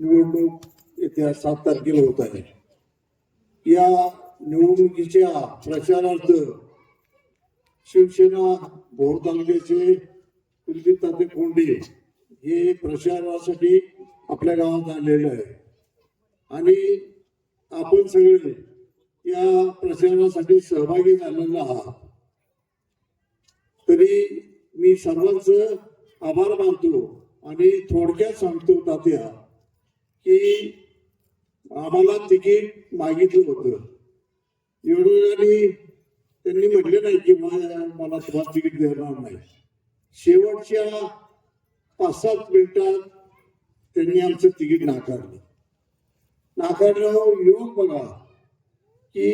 निवडणूक येत्या 7 तारखेला होत आहे. या निवडणुकीच्या प्रचारार्थ शिवसेना भोर तालुक्याचे कुलदीप ताते कोंडे हे प्रचारासाठी आपल्या गावात आलेले आहे आणि आपण सगळे या प्रचारासाठी सहभागी झालेला आहात. तरी मी सर्वांचं आभार मानतो आणि थोडक्यात सांगतो तात्या की आम्हाला तिकीट मागितलं होतं. एवढ्याने त्यांनी म्हटले नाही की मला तुम्हाला तिकीट देणार नाही. शेवटच्या 5-7 मिनिटात त्यांनी आमचं तिकीट नाकारलं योग बघा की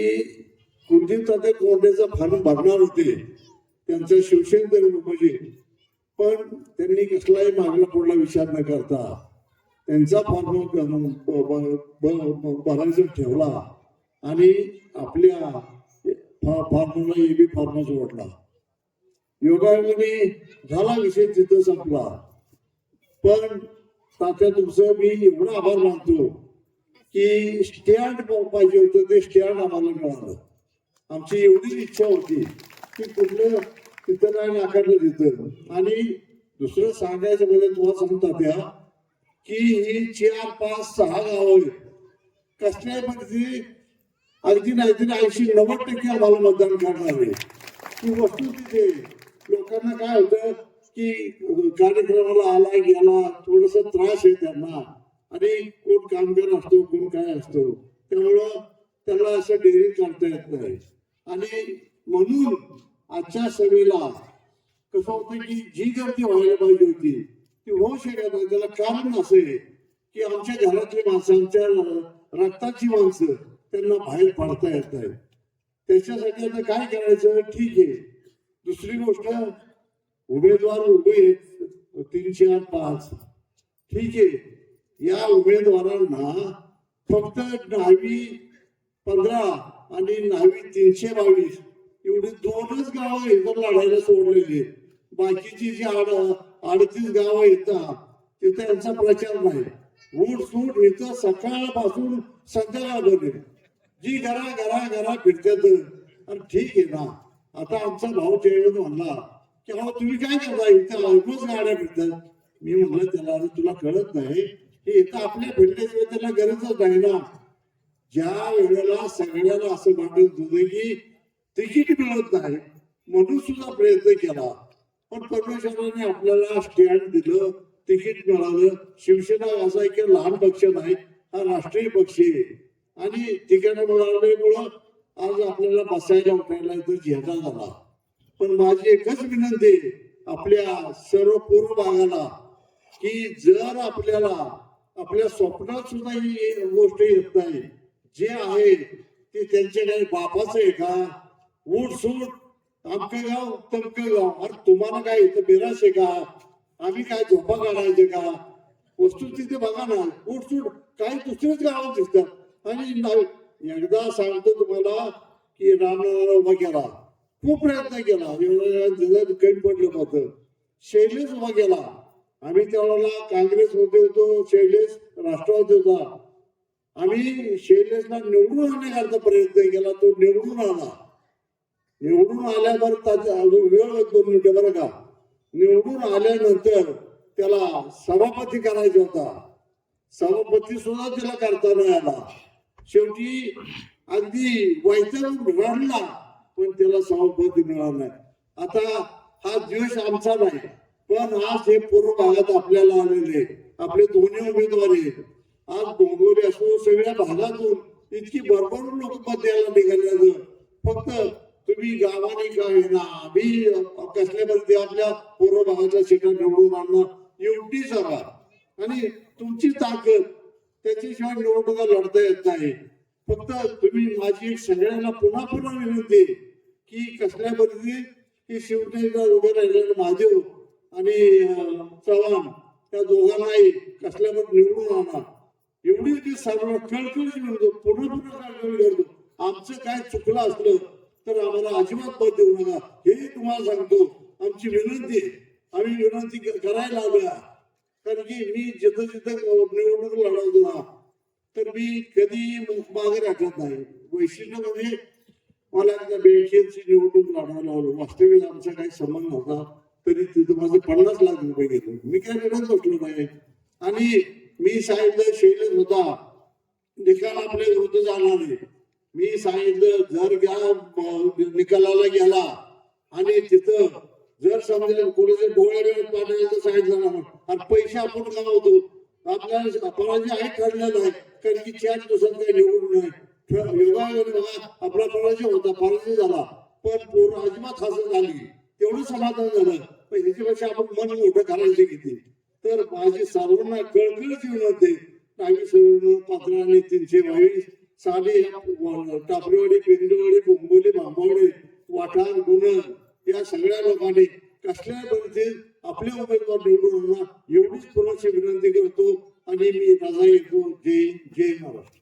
कुलदीप ताते कोंडेचा फॉर्म भरणार होते त्यांचं शिवसेनेतर्फे म्हणजे, पण त्यांनी कसलाही मागला पुढला विचार न करता त्यांचा फॉर्म भरायचा ठेवला आणि आपल्या फॉर्मला एबी फॉर्म जोडला. योगायोगाने झाला विषय तिथं संपला. पण तात्या तुमचं मी एवढा आभार मानतो की स्टँड पाहिजे होतं, ते स्टँड आम्हाला मिळालं. आमची एवढी इच्छा होती की कुठलं तिथं नाही नाकारलं तिथं. आणि दुसरं सांगायचं म्हणजे तुम्हाला सांगतात त्या की ही 4, 5, 6 गाव कसल्या पद्धती अगदी नाहीतरी 80-90% आम्हाला मतदान करणार आहे. ही वस्तू तिथे लोकांना काय होतं की कार्यक्रमाला आला गेला थोडस त्रास आहे त्यांना आणि कोण कामगार असतो कोण काय असतो, त्यामुळं त्याला असं डेअरिंग करता येत नाही. आणि म्हणून आजच्या सभेला कसं होतं की जी गर्दी व्हायला पाहिजे होती ती होऊ शकत नाही. त्याला कारण असं आहे की आमच्या घरातली माणसं, आमच्या रक्ताची माणसं त्यांना बाहेर पडता येत नाही. त्याच्यासाठी आता काय करायचं, ठीक आहे. दुसरी गोष्ट, उमेदवार उभे आहेत 3, 4, 5, ठीक आहे. या उमेदवारांना फक्त न्हावी 15 आणि न्हावी 322 एवढी 2च गावं इथं लढायला सोडलेली. बाकीची जी 38 गावं येतात तिथे यांचा प्रचार नाही. वोट सूट इथं सकाळपासून संध्याकाळपर्यंत जी घरा फिरतात. आणि ठीक आहे ना, आता आमचा भाऊ जेवण म्हणला की अहो तुम्ही काय करता इथं रोज गाड्या फिरतात. मी म्हटलं त्याला तुला कळत नाही की इथं आपल्या फिरल्याशिवाय त्याला गरजच नाही ना. ज्या वेळेला सगळ्याला असं वाटत होतं की तिकीट मिळत नाही म्हणून सुद्धा प्रयत्न केला, पण परमेश्वराने आपल्याला स्टँड दिलं, तिकीट मिळालं. शिवसेना असा एक लहान पक्ष नाही, हा राष्ट्रीय पक्ष आहे आणि तिकीट मिळाल्यामुळं आज आपल्याला बसायला उठायला इथं झेंडा झाला. पण माझी एकच विनंती आहे आपल्या सर्व पूर्व भागाला की जर आपल्याला आपल्या स्वप्नात सुद्धा ही गोष्ट येत नाही, जे आहे ते त्यांच्या काही बापाचं आहे का, ऊट सूट आमकं गाव तमकं गाव, अरे तुम्हाला काय इथं बिरास आहे का, आम्ही काय झोपा काढायचे का. वस्तू तिथे बघा ना, ऊट सूट काही दुसरेच गाव दिसतात. आणि एकदा सांगतो तुम्हाला की रामनारायण उभा केला, खूप प्रयत्न केला, एवढं कमी पडलं होतं. शैलेश उभा केला, आम्ही त्यावेळेला काँग्रेसमध्ये होतो, शैलेश राष्ट्रवादी होता. आम्ही शैलेशला निवडून आणण्याकरता प्रयत्न केला, तो निवडून आला. निवडून आल्यावर वेळ 2 मिनिटं बरं का. निवडून आल्यानंतर त्याला सभापती करायचा होता, सभापती सुद्धा त्याला करता नाही आला. शेवटी अगदी वैतागून रडला, पण त्याला सभापती मिळाला नाही. आता हा द्वेष आमचा नाही, पण आज हे पूर्व भागात आपल्याला आलेले आपले दोन्ही उमेदवार आहेत. आज डोंगोरी असो सगळ्या भागातून इतकी भरभरून लोक मत द्यायला निघाले. फक्त तुम्ही गावाने काय ना आम्ही कसल्यापर्यंत आपल्या पूर्व भागातल्या सीटा निवडून आणणार एवढी सभा आणि तुमची ताकद, त्याच्याशिवाय निवडणुका लढता येत नाही. फक्त तुम्ही माझी सगळ्यांना पुन्हा विनंती की कसल्या पद्धती की शिवसेनेला उभे राहिलेले महादेव आणि चव्हाण त्या दोघांनाही कसल्यावर निवडून आणा एवढी ती सर्व कळकळी मिळतो. पुन्हा कळकळी करतो. आमचं काय चुकलं असलं तर आम्हाला अजिबात मत देऊ नका, हेही तुम्हाला सांगतो. आमची विनंती, आम्ही विनंती करायला आलोया कारण की मी जिथं जिथं निवडणूक लढवतो ना तर मी कधी मागे राखत नाही. वैशिष्ट्य म्हणजे मला एकदा 82 निवडणूक लढवायला लावलं. वास्तविक आमचा काही संबंध नव्हता, तरी तिथं माझे 50 लाख रुपये घेतले. मी काय रडत बसलो नाही. आणि मी सांगितलं शैलेश होता निकाल आपल्या विरुद्ध जाणार नाही. मी सांगितलं जर निकालाला गेला आणि तिथं जर समजा कोणाच्या डोळ्यात पाणी तर सांगितलं ना आणि पैसे आपण कमावतो आपल्याला पराजय आहे ठरलेला आहे. कारण की 4 दिवसात काही निवडून नाही. योगायोगाने बघा आपला पराजय होता, पराजय झाला, पण पोरं अजिबात हसत आली, तेवढं समाधान झालं. पण ह्याच्यापेक्षा आपण मन मोठं करायचे किती. तर माझी सर्वांना कळकळीची विनंती, नागेश्वर पात्राने 322 साडे टापरेवाडी, पेंडवाडी, बोंबोली, भांबवडे, वाठार, गुण या सगळ्या लोकांनी कसल्याही परिस्थितीत आपले उमेदवार निवडून आणा एवढीच कोणाची विनंती करतो आणि मी रजा येतो. जय जय महाराष्ट्र.